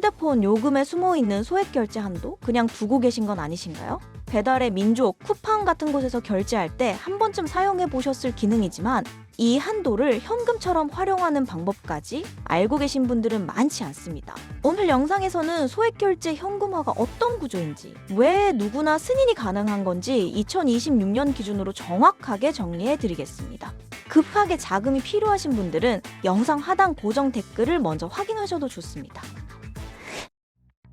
휴대폰 요금에 숨어있는 소액결제 한도 그냥 두고 계신 건 아니신가요? 배달의 민족, 쿠팡 같은 곳에서 결제할 때 한 번쯤 사용해 보셨을 기능이지만 이 한도를 현금처럼 활용하는 방법까지 알고 계신 분들은 많지 않습니다. 오늘 영상에서는 소액결제 현금화가 어떤 구조인지, 왜 누구나 승인이 가능한 건지 2026년 기준으로 정확하게 정리해 드리겠습니다. 급하게 자금이 필요하신 분들은 영상 하단 고정 댓글을 먼저 확인하셔도 좋습니다.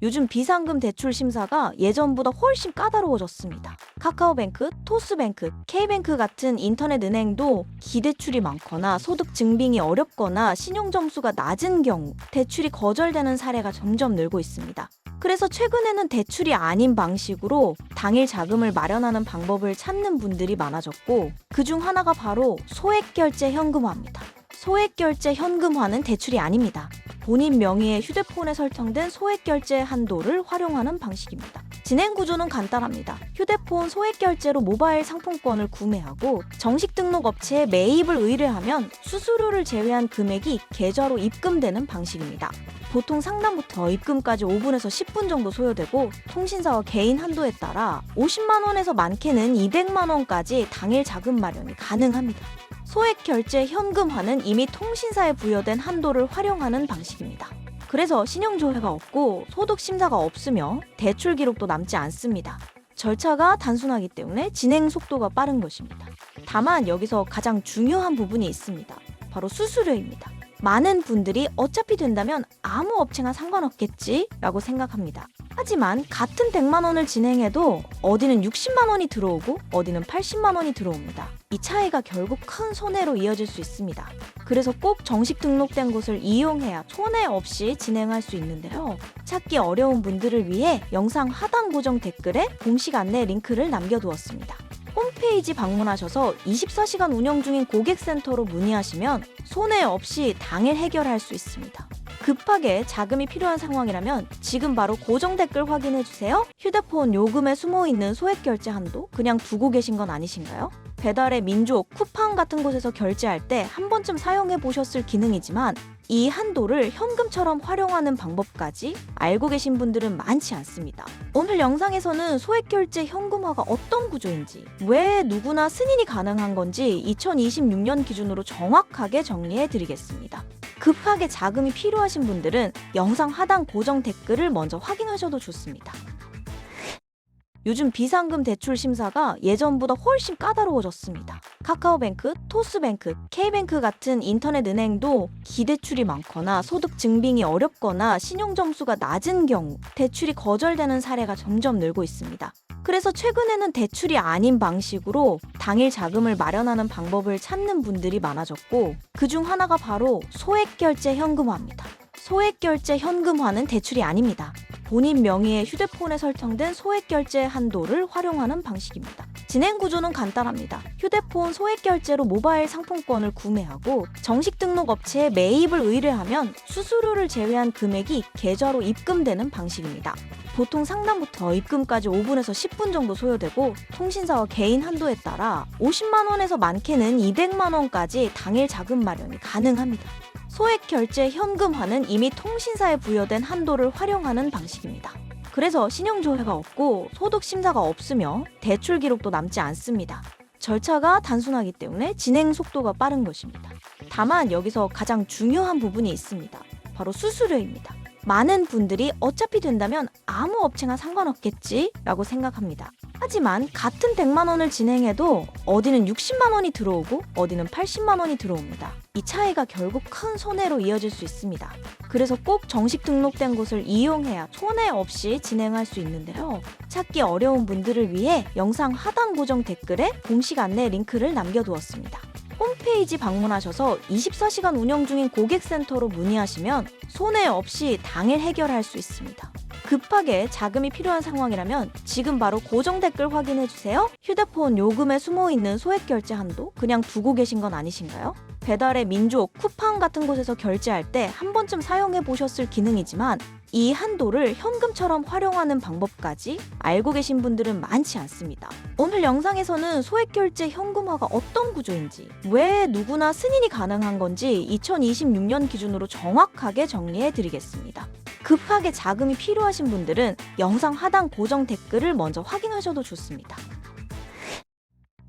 요즘 비상금 대출 심사가 예전보다 훨씬 까다로워졌습니다. 카카오뱅크, 토스뱅크, K뱅크 같은 인터넷 은행도 기대출이 많거나 소득 증빙이 어렵거나 신용 점수가 낮은 경우 대출이 거절되는 사례가 점점 늘고 있습니다. 그래서 최근에는 대출이 아닌 방식으로 당일 자금을 마련하는 방법을 찾는 분들이 많아졌고, 그중 하나가 바로 소액결제 현금화입니다. 소액결제 현금화는 대출이 아닙니다. 본인 명의의 휴대폰에 설정된 소액결제 한도를 활용하는 방식입니다. 진행 구조는 간단합니다. 휴대폰 소액결제로 모바일 상품권을 구매하고 정식 등록 업체에 매입을 의뢰하면 수수료를 제외한 금액이 계좌로 입금되는 방식입니다. 보통 상담부터 입금까지 5분에서 10분 정도 소요되고, 통신사와 개인 한도에 따라 50만 원에서 많게는 200만 원까지 당일 자금 마련이 가능합니다. 소액결제 현금화는 이미 통신사에 부여된 한도를 활용하는 방식입니다. 그래서 신용조회가 없고 소득심사가 없으며 대출 기록도 남지 않습니다. 절차가 단순하기 때문에 진행 속도가 빠른 것입니다. 다만 여기서 가장 중요한 부분이 있습니다. 바로 수수료입니다. 많은 분들이 어차피 된다면 아무 업체나 상관없겠지 라고 생각합니다. 하지만 같은 100만 원을 진행해도 어디는 60만 원이 들어오고 어디는 80만 원이 들어옵니다. 이 차이가 결국 큰 손해로 이어질 수 있습니다. 그래서 꼭 정식 등록된 곳을 이용해야 손해 없이 진행할 수 있는데요. 찾기 어려운 분들을 위해 영상 하단 고정 댓글에 공식 안내 링크를 남겨두었습니다. 홈페이지 방문하셔서 24시간 운영 중인 고객센터로 문의하시면 손해 없이 당일 해결할 수 있습니다. 급하게 자금이 필요한 상황이라면 지금 바로 고정 댓글 확인해주세요. 휴대폰 요금에 숨어있는 소액결제 한도 그냥 두고 계신 건 아니신가요? 배달의 민족, 쿠팡 같은 곳에서 결제할 때 한 번쯤 사용해 보셨을 기능이지만 이 한도를 현금처럼 활용하는 방법까지 알고 계신 분들은 많지 않습니다. 오늘 영상에서는 소액결제 현금화가 어떤 구조인지, 왜 누구나 승인이 가능한 건지 2026년 기준으로 정확하게 정리해 드리겠습니다. 급하게 자금이 필요하신 분들은 영상 하단 고정 댓글을 먼저 확인하셔도 좋습니다. 요즘 비상금 대출 심사가 예전보다 훨씬 까다로워졌습니다. 카카오뱅크, 토스뱅크, K뱅크 같은 인터넷 은행도 기대출이 많거나 소득 증빙이 어렵거나 신용 점수가 낮은 경우 대출이 거절되는 사례가 점점 늘고 있습니다. 그래서 최근에는 대출이 아닌 방식으로 당일 자금을 마련하는 방법을 찾는 분들이 많아졌고, 그중 하나가 바로 소액결제 현금화입니다. 소액결제 현금화는 대출이 아닙니다. 본인 명의의 휴대폰에 설정된 소액결제 한도를 활용하는 방식입니다. 진행 구조는 간단합니다. 휴대폰 소액결제로 모바일 상품권을 구매하고 정식 등록 업체에 매입을 의뢰하면 수수료를 제외한 금액이 계좌로 입금되는 방식입니다. 보통 상담부터 입금까지 5분에서 10분 정도 소요되고, 통신사와 개인 한도에 따라 50만 원에서 많게는 200만 원까지 당일 자금 마련이 가능합니다. 소액결제 현금화는 이미 통신사에 부여된 한도를 활용하는 방식입니다. 그래서 신용조회가 없고 소득심사가 없으며 대출 기록도 남지 않습니다. 절차가 단순하기 때문에 진행 속도가 빠른 것입니다. 다만 여기서 가장 중요한 부분이 있습니다. 바로 수수료입니다. 많은 분들이 어차피 된다면 아무 업체나 상관없겠지 라고 생각합니다. 하지만 같은 100만 원을 진행해도 어디는 60만 원이 들어오고 어디는 80만 원이 들어옵니다. 이 차이가 결국 큰 손해로 이어질 수 있습니다. 그래서 꼭 정식 등록된 곳을 이용해야 손해 없이 진행할 수 있는데요. 찾기 어려운 분들을 위해 영상 하단 고정 댓글에 공식 안내 링크를 남겨두었습니다. 홈페이지 방문하셔서 24시간 운영 중인 고객센터로 문의하시면 손해 없이 당일 해결할 수 있습니다. 급하게 자금이 필요한 상황이라면 지금 바로 고정 댓글 확인해주세요. 휴대폰 요금에 숨어있는 소액결제 한도 그냥 두고 계신 건 아니신가요? 배달의 민족, 쿠팡 같은 곳에서 결제할 때 한 번쯤 사용해 보셨을 기능이지만 이 한도를 현금처럼 활용하는 방법까지 알고 계신 분들은 많지 않습니다. 오늘 영상에서는 소액결제 현금화가 어떤 구조인지, 왜 누구나 승인이 가능한 건지 2026년 기준으로 정확하게 정리해 드리겠습니다. 급하게 자금이 필요하신 분들은 영상 하단 고정 댓글을 먼저 확인하셔도 좋습니다.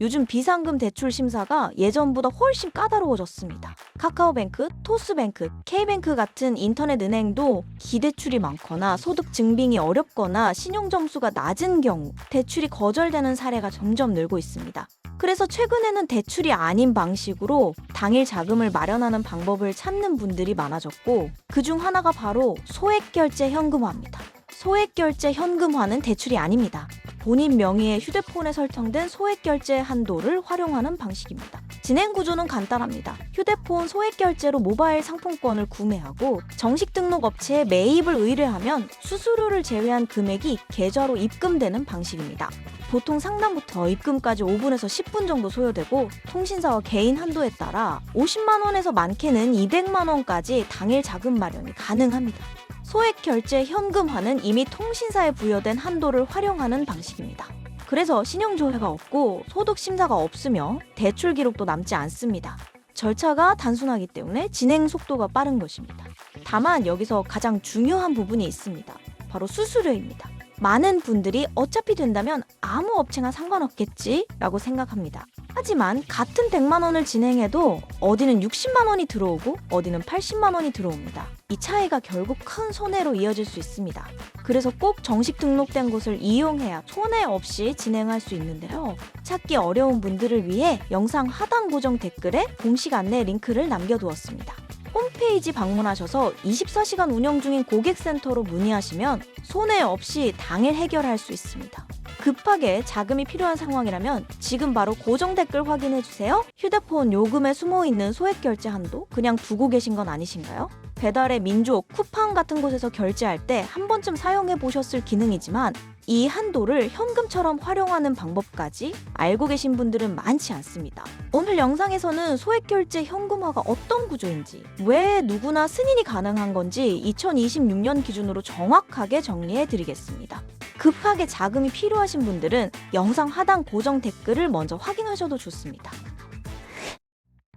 요즘 비상금 대출 심사가 예전보다 훨씬 까다로워졌습니다. 카카오뱅크, 토스뱅크, K뱅크 같은 인터넷 은행도 기대출이 많거나 소득 증빙이 어렵거나 신용 점수가 낮은 경우 대출이 거절되는 사례가 점점 늘고 있습니다. 그래서 최근에는 대출이 아닌 방식으로 당일 자금을 마련하는 방법을 찾는 분들이 많아졌고, 그중 하나가 바로 소액결제 현금화입니다. 소액결제 현금화는 대출이 아닙니다. 본인 명의의 휴대폰에 설정된 소액결제 한도를 활용하는 방식입니다. 진행 구조는 간단합니다. 휴대폰 소액결제로 모바일 상품권을 구매하고 정식 등록 업체에 매입을 의뢰하면 수수료를 제외한 금액이 계좌로 입금되는 방식입니다. 보통 상담부터 입금까지 5분에서 10분 정도 소요되고, 통신사와 개인 한도에 따라 50만 원에서 많게는 200만 원까지 당일 자금 마련이 가능합니다. 소액결제 현금화는 이미 통신사에 부여된 한도를 활용하는 방식입니다. 그래서 신용조회가 없고 소득심사가 없으며 대출 기록도 남지 않습니다. 절차가 단순하기 때문에 진행 속도가 빠른 것입니다. 다만 여기서 가장 중요한 부분이 있습니다. 바로 수수료입니다. 많은 분들이 어차피 된다면 아무 업체나 상관없겠지 라고 생각합니다. 하지만 같은 100만 원을 진행해도 어디는 60만 원이 들어오고 어디는 80만 원이 들어옵니다. 이 차이가 결국 큰 손해로 이어질 수 있습니다. 그래서 꼭 정식 등록된 곳을 이용해야 손해 없이 진행할 수 있는데요. 찾기 어려운 분들을 위해 영상 하단 고정 댓글에 공식 안내 링크를 남겨두었습니다. 홈페이지 방문하셔서 24시간 운영 중인 고객센터로 문의하시면 손해 없이 당일 해결할 수 있습니다. 급하게 자금이 필요한 상황이라면 지금 바로 고정 댓글 확인해주세요. 휴대폰 요금에 숨어있는 소액결제 한도 그냥 두고 계신 건 아니신가요? 배달의 민족, 쿠팡 같은 곳에서 결제할 때 한 번쯤 사용해 보셨을 기능이지만 이 한도를 현금처럼 활용하는 방법까지 알고 계신 분들은 많지 않습니다. 오늘 영상에서는 소액결제 현금화가 어떤 구조인지, 왜 누구나 승인이 가능한 건지 2026년 기준으로 정확하게 정리해 드리겠습니다. 급하게 자금이 필요하신 분들은 영상 하단 고정 댓글을 먼저 확인하셔도 좋습니다.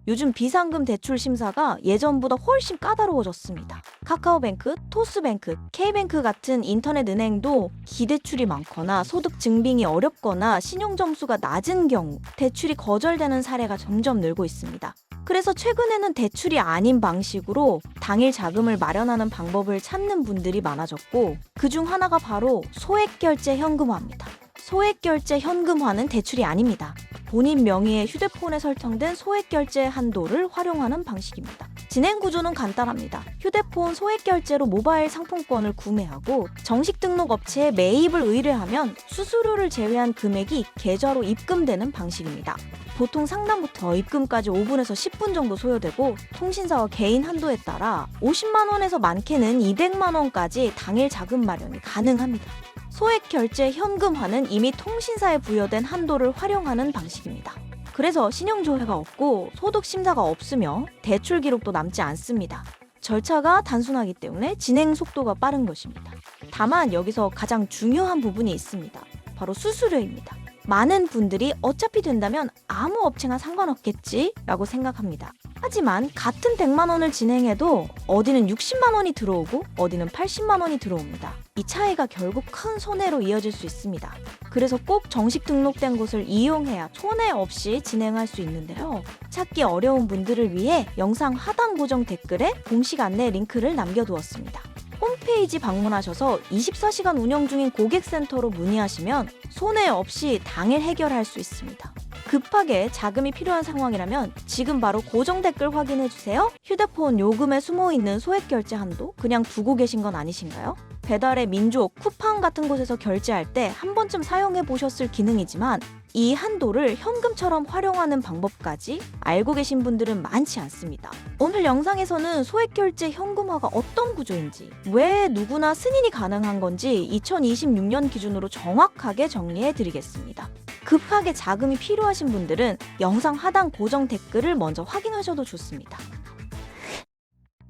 요즘 비상금 대출 심사가 예전보다 훨씬 까다로워졌습니다. 카카오뱅크, 토스뱅크, K뱅크 같은 인터넷 은행도 기대출이 많거나 소득 증빙이 어렵거나 신용 점수가 낮은 경우 대출이 거절되는 사례가 점점 늘고 있습니다. 그래서 최근에는 대출이 아닌 방식으로 당일 자금을 마련하는 방법을 찾는 분들이 많아졌고, 그중 하나가 바로 소액결제 현금화입니다. 소액결제 현금화는 대출이 아닙니다. 본인 명의의 휴대폰에 설정된 소액결제 한도를 활용하는 방식입니다. 진행 구조는 간단합니다. 휴대폰 소액결제로 모바일 상품권을 구매하고 정식 등록 업체에 매입을 의뢰하면 수수료를 제외한 금액이 계좌로 입금되는 방식입니다. 보통 상담부터 입금까지 5분에서 10분 정도 소요되고, 통신사와 개인 한도에 따라 50만 원에서 많게는 200만 원까지 당일 자금 마련이 가능합니다. 소액결제 현금화는 이미 통신사에 부여된 한도를 활용하는 방식입니다. 그래서 신용조회가 없고 소득심사가 없으며 대출 기록도 남지 않습니다. 절차가 단순하기 때문에 진행 속도가 빠른 것입니다. 다만 여기서 가장 중요한 부분이 있습니다. 바로 수수료입니다. 많은 분들이 어차피 된다면 아무 업체나 상관없겠지 라고 생각합니다. 하지만 같은 100만 원을 진행해도 어디는 60만 원이 들어오고 어디는 80만 원이 들어옵니다. 이 차이가 결국 큰 손해로 이어질 수 있습니다. 그래서 꼭 정식 등록된 곳을 이용해야 손해 없이 진행할 수 있는데요. 찾기 어려운 분들을 위해 영상 하단 고정 댓글에 공식 안내 링크를 남겨두었습니다. 홈페이지 방문하셔서 24시간 운영 중인 고객센터로 문의하시면 손해 없이 당일 해결할 수 있습니다. 급하게 자금이 필요한 상황이라면 지금 바로 고정 댓글 확인해주세요. 휴대폰 요금에 숨어있는 소액결제 한도 그냥 두고 계신 건 아니신가요? 배달의 민족, 쿠팡 같은 곳에서 결제할 때 한 번쯤 사용해 보셨을 기능이지만 이 한도를 현금처럼 활용하는 방법까지 알고 계신 분들은 많지 않습니다. 오늘 영상에서는 소액결제 현금화가 어떤 구조인지, 왜 누구나 승인이 가능한 건지 2026년 기준으로 정확하게 정리해 드리겠습니다. 급하게 자금이 필요하신 분들은 영상 하단 고정 댓글을 먼저 확인하셔도 좋습니다.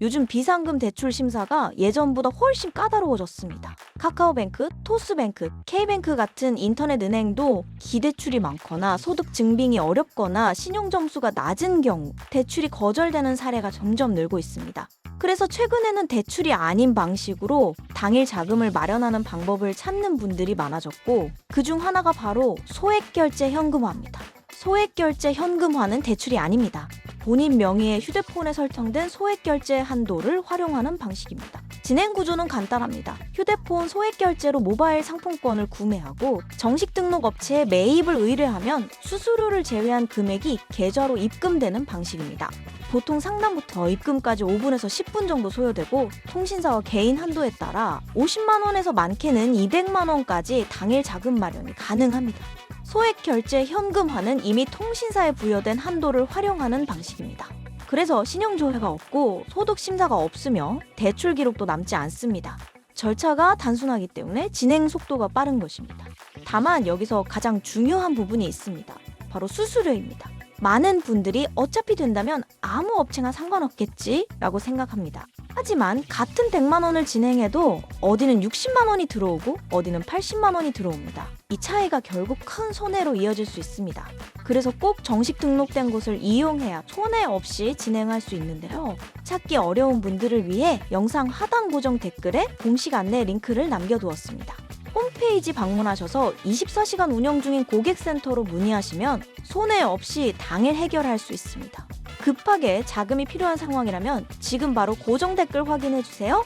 요즘 비상금 대출 심사가 예전보다 훨씬 까다로워졌습니다. 카카오뱅크, 토스뱅크, K뱅크 같은 인터넷 은행도 기대출이 많거나 소득 증빙이 어렵거나 신용 점수가 낮은 경우 대출이 거절되는 사례가 점점 늘고 있습니다. 그래서 최근에는 대출이 아닌 방식으로 당일 자금을 마련하는 방법을 찾는 분들이 많아졌고, 그중 하나가 바로 소액결제 현금화입니다. 소액결제 현금화는 대출이 아닙니다. 본인 명의의 휴대폰에 설정된 소액결제 한도를 활용하는 방식입니다. 진행 구조는 간단합니다. 휴대폰 소액결제로 모바일 상품권을 구매하고 정식 등록 업체에 매입을 의뢰하면 수수료를 제외한 금액이 계좌로 입금되는 방식입니다. 보통 상담부터 입금까지 5분에서 10분 정도 소요되고, 통신사와 개인 한도에 따라 50만 원에서 많게는 200만 원까지 당일 자금 마련이 가능합니다. 소액결제 현금화는 이미 통신사에 부여된 한도를 활용하는 방식입니다. 그래서 신용조회가 없고 소득심사가 없으며 대출 기록도 남지 않습니다. 절차가 단순하기 때문에 진행 속도가 빠른 것입니다. 다만 여기서 가장 중요한 부분이 있습니다. 바로 수수료입니다. 많은 분들이 어차피 된다면 아무 업체나 상관없겠지 라고 생각합니다. 하지만 같은 100만 원을 진행해도 어디는 60만 원이 들어오고 어디는 80만 원이 들어옵니다. 이 차이가 결국 큰 손해로 이어질 수 있습니다. 그래서 꼭 정식 등록된 곳을 이용해야 손해 없이 진행할 수 있는데요. 찾기 어려운 분들을 위해 영상 하단 고정 댓글에 공식 안내 링크를 남겨두었습니다. 홈페이지 방문하셔서 24시간 운영 중인 고객센터로 문의하시면 손해 없이 당일 해결할 수 있습니다. 급하게 자금이 필요한 상황이라면 지금 바로 고정 댓글 확인해주세요.